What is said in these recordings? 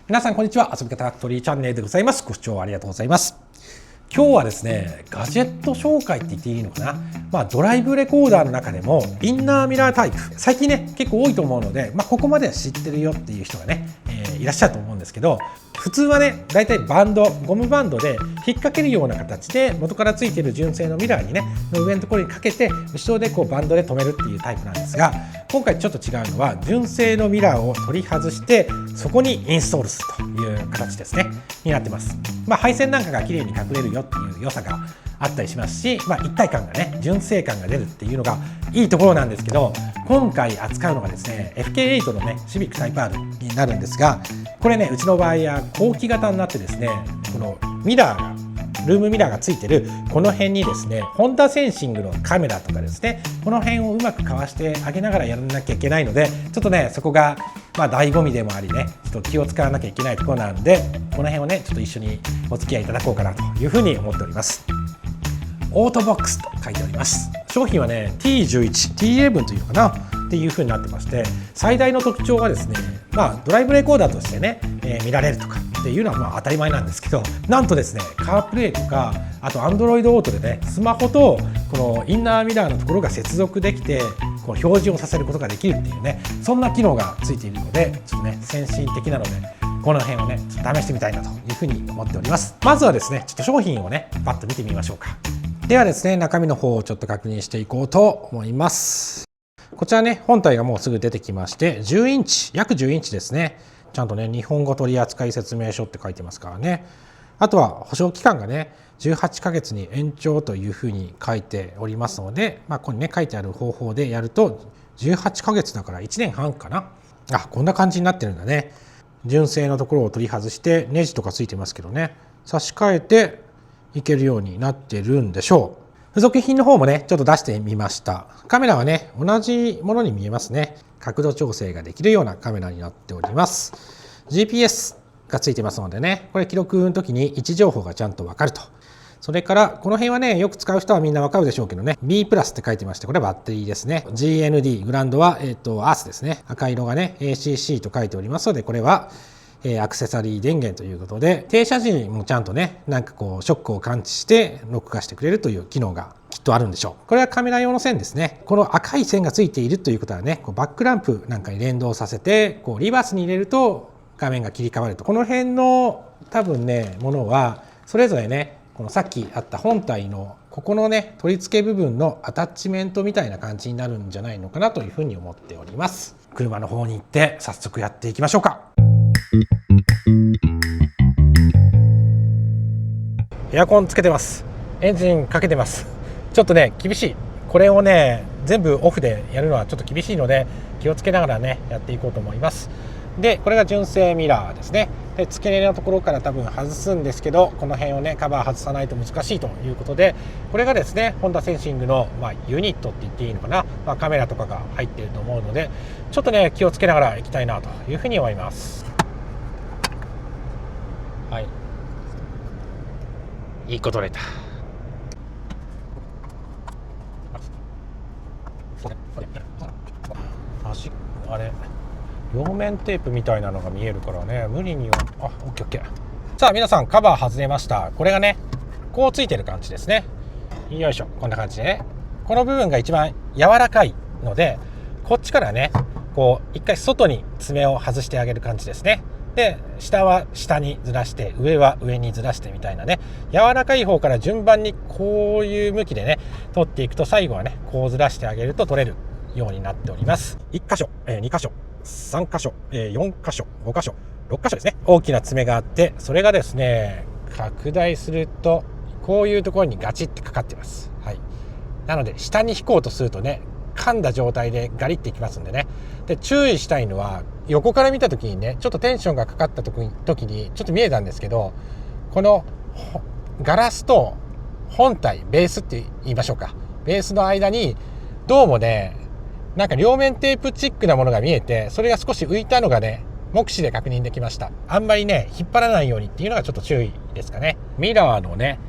皆さんこんにちは。遊び方ファクトリーチャンネルでございます。ご視聴ありがとうございます。今日はですね、ガジェット紹介って言っていいのかな、ドライブレコーダーの中でもインナーミラータイプ、最近ね結構多いと思うので、ここまでは知ってるよっていう人がね、いらっしゃると思うんですけど、普通はねだいたいバンド、ゴムバンドで引っ掛けるような形で元からついている純正のミラーにねの上のところにかけて後ろでこうバンドで留めるっていうタイプなんですが、今回ちょっと違うのは純正のミラーを取り外してそこにインストールするという形ですねになってます。配線なんかが綺麗に隠れるよっていう良さがあったりしますし、一体感がね純正感が出るっていうのがいいところなんですけど、今回扱うのがですね FK8 のねシビックタイプ R になるんですが、これねうちの場合は後期型になってですね、このミラーがルームミラーがついてるこの辺にですね、ホンダセンシングのカメラとかですね、この辺をうまくかわしてあげながらやらなきゃいけないので、ちょっとねそこが醍醐味でもありね、ちょっと気を使わなきゃいけないところなんで、この辺をねちょっと一緒にお付き合いいただこうかなというふうに思っております。オートボックスと書いております。商品はね T11、T11 というのかなっていう風になってまして、最大の特徴はですね、ドライブレコーダーとしてね、見られるとかっていうのは当たり前なんですけど、なんとですねカープレイとかあと Android オートでねスマホとこのインナーミラーのところが接続できてこう表示をさせることができるっていうね、そんな機能がついているので、ちょっとね先進的なのでこの辺をねちょっと試してみたいなというふうに思っております。まずはですねちょっと商品をねパッと見てみましょうか。ではですね、中身の方をちょっと確認していこうと思います。こちらね、本体がもうすぐ出てきまして、10インチ、約10インチですね。ちゃんとね、日本語取扱説明書って書いてますからね。あとは保証期間がね、18ヶ月に延長というふうに書いておりますので、ここにね、書いてある方法でやると、18ヶ月だから1年半かな。こんな感じになってるんだね。純正のところを取り外して、ネジとかついてますけどね、差し替えて、いけるようになってるんでしょう。付属品の方もねちょっと出してみました。カメラはね同じものに見えますね。角度調整ができるようなカメラになっております。 GPS がついてますのでね、これ記録の時に位置情報がちゃんとわかると。それからこの辺はねよく使う人はみんなわかるでしょうけどね、 B プラスって書いてまして、これはバッテリーですね。 GND グランドはアースですね。赤色がね ACC と書いておりますので、これはアクセサリー電源ということで、停車時にもちゃんとねショックを感知して録画してくれるという機能がきっとあるんでしょう。これはカメラ用の線ですね。この赤い線がついているということはね、バックランプなんかに連動させてリバースに入れると画面が切り替わると。この辺の多分ねものはそれぞれね、このさっきあった本体のここのね取り付け部分のアタッチメントみたいな感じになるんじゃないのかなというふうに思っております。車の方に行って早速やっていきましょうか。エアコンつけてます。エンジンかけてます。ちょっとね厳しい。これをね全部オフでやるのはちょっと厳しいので、気をつけながらねやっていこうと思います。でこれが純正ミラーですね。で付け根のところから多分外すんですけど、この辺をねカバー外さないと難しいということで、これがですねホンダセンシングの、ユニットって言っていいのかな、カメラとかが入っていると思うので、ちょっとね気をつけながらいきたいなというふうに思います。はい、いいこと取れた。あれ両面テープみたいなのが見えるからね、無理にはオッケーオッケー。さあ皆さん、カバー外れました。これがねこうついてる感じですね。よいしょ、こんな感じでね、この部分が一番柔らかいので、こっちからね一回外に爪を外してあげる感じですね。で下は下にずらして上は上にずらしてみたいなね、柔らかい方から順番にこういう向きでね取っていくと、最後はねこうずらしてあげると取れるようになっております。1箇所、2箇所、3箇所、4箇所、5箇所、6箇所ですね。大きな爪があって、それがですね拡大するとこういうところにガチってかかってます。はい、なので下に引こうとするとね噛んだ状態でガリっていきますんでね。で注意したいのは、横から見た時にねちょっとテンションがかかった時にちょっと見えたんですけど、このガラスと本体、ベースって言いましょうか、ベースの間にどうもね両面テープチックなものが見えて、それが少し浮いたのがね目視で確認できました。あんまりね引っ張らないようにっていうのがちょっと注意ですかね。ミラーのね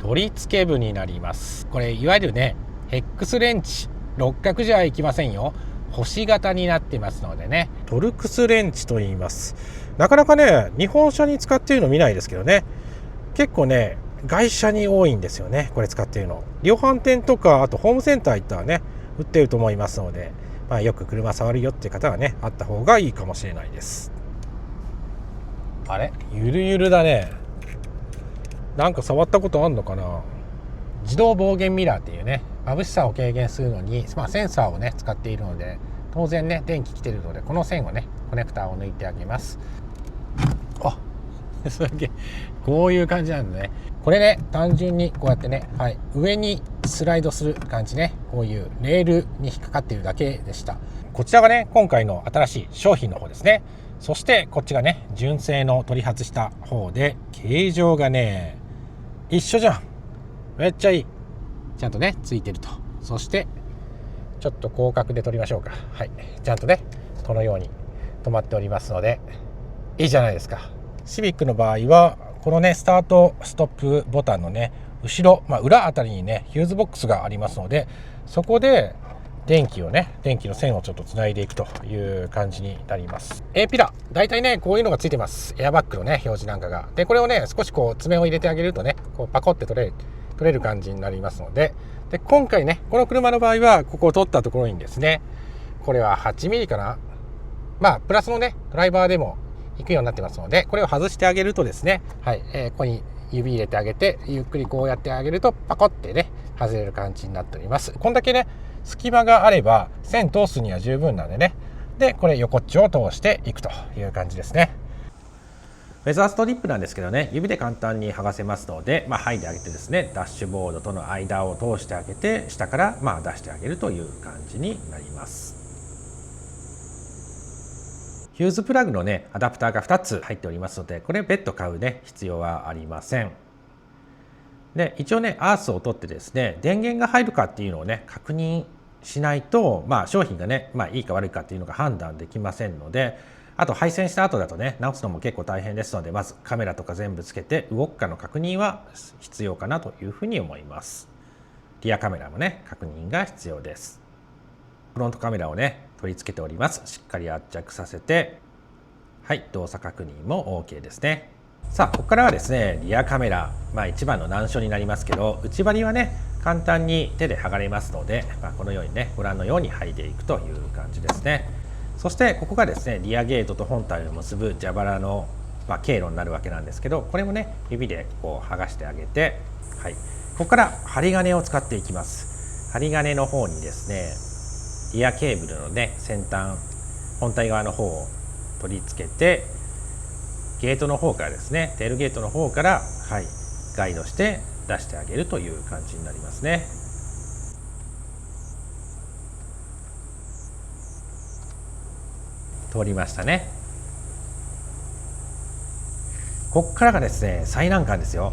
取り付け部になります。これいわゆるねヘックスレンチ、六角じゃいきませんよ。星型になってますのでね、トルクスレンチと言います。なかなかね日本車に使っているの見ないですけどね、結構ね外車に多いんですよね、これ使っているの。量販店とかあとホームセンター行ったらね売ってると思いますので、よく車触るよっていう方はねあった方がいいかもしれないです。あれゆるゆるだね。なんか触ったことあんのかな。自動防減ミラーっていうね、眩しさを軽減するのに、センサーをね使っているので、当然ね電気来てるので、この線をねコネクターを抜いてあげます。あそれだけこういう感じなんでね、これね単純にこうやってね、上にスライドする感じね、こういうレールに引っかかっているだけでした。こちらがね今回の新しい商品の方ですね。そしてこっちがね純正の取り外した方で、形状がね一緒じゃん。めっちゃいい。ちゃんとねついてると。そしてちょっと広角で撮りましょうか。ちゃんとねこのように止まっておりますのでいいじゃないですか。シビックの場合はこのねスタートストップボタンのね後ろ、裏あたりにねヒューズボックスがありますので、そこで電気の線をちょっとつないでいくという感じになります。A ピラーだいたいねこういうのがついてます。エアバッグのね表示なんかが。でこれをね少しこう爪を入れてあげるとね、こうパコって取れる感じになりますので、今回ねこの車の場合はここを取ったところにですね、これは8ミリかな、プラスのねドライバーでも行くようになってますので、これを外してあげるとですね、ここに指入れてあげて、ゆっくりこうやってあげるとパコってね外れる感じになっております。こんだけね隙間があれば線通すには十分なんでね、でこれ横っちょを通していくという感じですね。フェザーストリップなんですけどね、指で簡単に剥がせますので、剥いであげてですね、ダッシュボードとの間を通してあげて、下から出してあげるという感じになります。ヒューズプラグのねアダプターが2つ入っておりますので、これ別途買うね必要はありません。で一応ねアースを取ってですね、電源が入るかっていうのをね確認しないと、商品がね、いいか悪いかっていうのが判断できませんので、あと配線した後だとね直すのも結構大変ですので、まずカメラとか全部つけて動くかの確認は必要かなというふうに思います。リアカメラもね確認が必要です。フロントカメラをね取り付けております。しっかり圧着させて、動作確認も OK ですね。さあここからはですねリアカメラ、一番の難所になりますけど、内張りはね簡単に手で剥がれますので、このようにねご覧のように剥いでいくという感じですね。そしてここがですねリアゲートと本体を結ぶ蛇腹の、経路になるわけなんですけど、これもね指でこう剥がしてあげて、ここから針金を使っていきます。針金の方にですねリアケーブルのね先端、本体側の方を取り付けて、ゲートの方からですね、テールゲートの方から、ガイドして出してあげるという感じになりますね。通りましたね。ここからがですね最難関ですよ。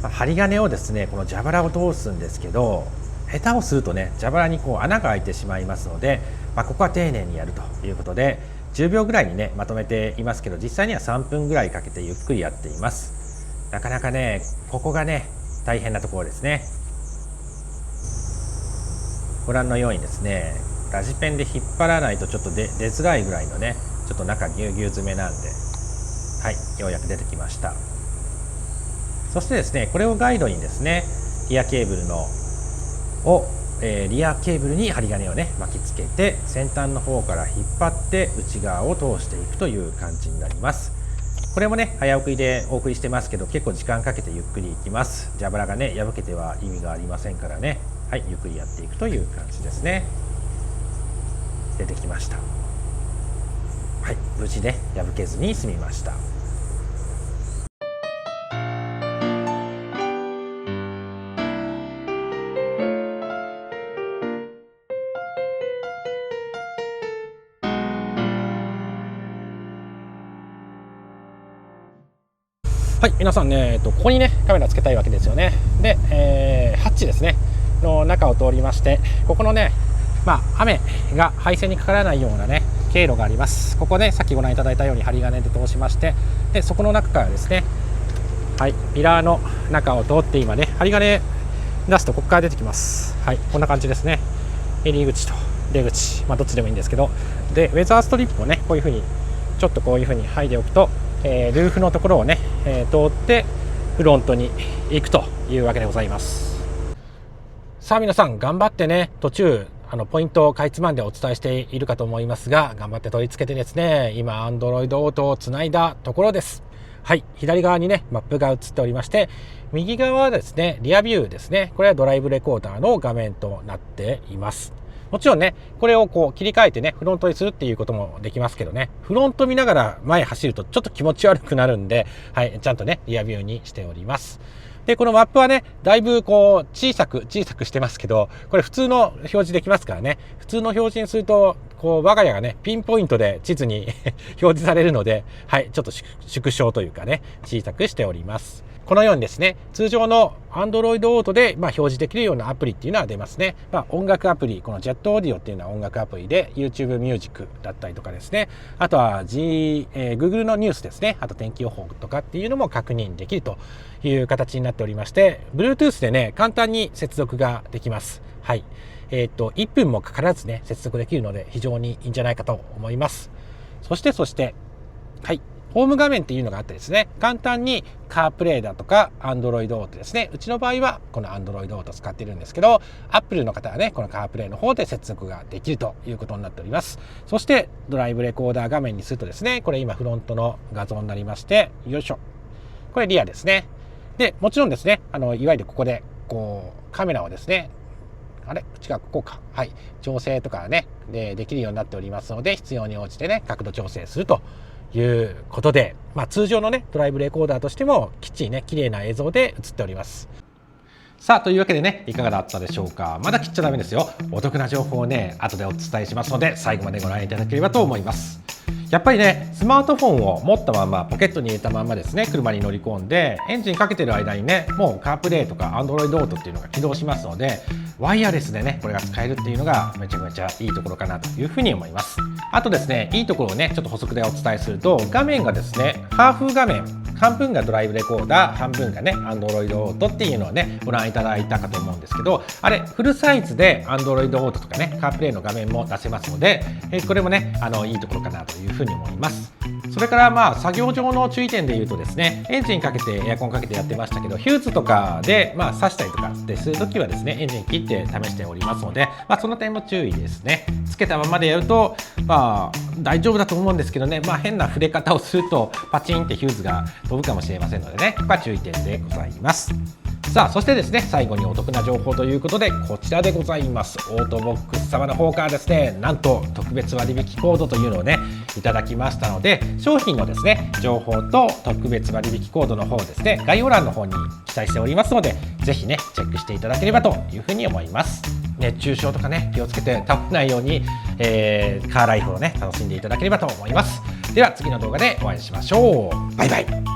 針金をですねこの蛇腹を通すんですけど、下手をするとね蛇腹にこう穴が開いてしまいますので、ここは丁寧にやるということで、10秒ぐらいにねまとめていますけど、実際には3分ぐらいかけてゆっくりやっています。なかなかねここがね大変なところですね。ご覧のようにですねラジペンで引っ張らないとちょっと出づらいぐらいのね、ちょっと中ぎゅうぎゅう詰めなんで、ようやく出てきました。そしてですねこれをガイドにですねリアケーブルリアケーブルに針金をね巻きつけて、先端の方から引っ張って内側を通していくという感じになります。これもね早送りでお送りしてますけど、結構時間かけてゆっくりいきます。蛇腹がね破けては意味がありませんからね、ゆっくりやっていくという感じですね。出てきました。無事ね破けずに済みました。皆さんね、ここにねカメラつけたいわけですよね。で、ハッチですねの中を通りまして、ここのね、雨が配線にかからないようなね経路があります。ここねさっきご覧いただいたように針金で通しまして、でそこの中からですね、ピラーの中を通って今ね針金出すとここから出てきます。こんな感じですね。入り口と出口、どっちでもいいんですけど、でウェザーストリップをねこういう風にちょっとこういう風に剥いでおくと、ルーフのところをね、通ってフロントに行くというわけでございます。さあ皆さん頑張ってね、途中ポイントをかいつまんでお伝えしているかと思いますが、頑張って取り付けてですね、今 Android Auto をつないだところです。はい、左側にねマップが映っておりまして、右側はですねリアビューですね。これはドライブレコーダーの画面となっています。もちろんねこれをこう切り替えてねフロントにするっていうこともできますけどね、フロント見ながら前走るとちょっと気持ち悪くなるんで、はい、ちゃんとねリアビューにしております。でこのマップはねだいぶこう小さくしてますけど、これ普通の表示できますからね。普通の表示にするとこう我が家がねピンポイントで地図に表示されるので、はい、ちょっと縮小というかね小さくしております。このようにですね通常の Android Auto で表示できるようなアプリっていうのは出ますね。音楽アプリ、この Jet Audio っていうのは音楽アプリで YouTube Music だったりとかですね、あとは、Google のニュースですね、あと天気予報とかっていうのも確認できるという形になっておりまして、 Bluetooth でね簡単に接続ができます。はい、1分もかからずね接続できるので非常にいいんじゃないかと思います。そしてはい、ホーム画面っていうのがあってですね、簡単にカープレイだとか Android Auto ですね、うちの場合はこの Android Auto 使ってるんですけど、 Apple の方はねこのカープレイの方で接続ができるということになっております。そしてドライブレコーダー画面にするとですね、これ今フロントの画像になりまして、よいしょ、これリアですね。でもちろんですねいわゆるここでこうカメラをですね、違う、ここか、はい、調整とかねできるようになっておりますので、必要に応じてね角度調整するということで、通常のねドライブレコーダーとしてもきっちりね綺麗な映像で映っております。さあというわけでねいかがだったでしょうか。まだ切っちゃダメですよ。お得な情報をね後でお伝えしますので、最後までご覧いただければと思います。やっぱりねスマートフォンを持ったままポケットに入れたままですね車に乗り込んでエンジンかけてる間にねもうカープレイとか Android Auto っていうのが起動しますので、ワイヤレスでねこれが使えるっていうのがめちゃめちゃいいところかなというふうに思います。あとですねいいところをねちょっと補足でお伝えすると、画面がですねハーフ画面、半分がドライブレコーダー、半分がね Android Auto っていうのをねご覧いただいたかと思うんですけど、あれフルサイズで Android Auto とかねカープレイの画面も出せますので、これもねいいところかなというふうに思います。それから作業上の注意点で言うとですね、エンジンかけてエアコンかけてやってましたけど、ヒューズとかで挿したりとかするときはですねエンジン切って試しておりますので、その点も注意ですね。つけたままでやると大丈夫だと思うんですけどね、変な触れ方をするとパチンってヒューズが飛ぶかもしれませんのでね、ここは注意点でございます。さあそしてですね最後にお得な情報ということでこちらでございます。オートボックス様の方からですね、なんと特別割引コードというのをねいただきましたので、商品のですね情報と特別割引コードの方ですね概要欄の方に記載しておりますので、ぜひねチェックしていただければというふうに思います。熱中症とかね気をつけて倒れないように、カーライフをね楽しんでいただければと思います。では次の動画でお会いしましょう。バイバイ。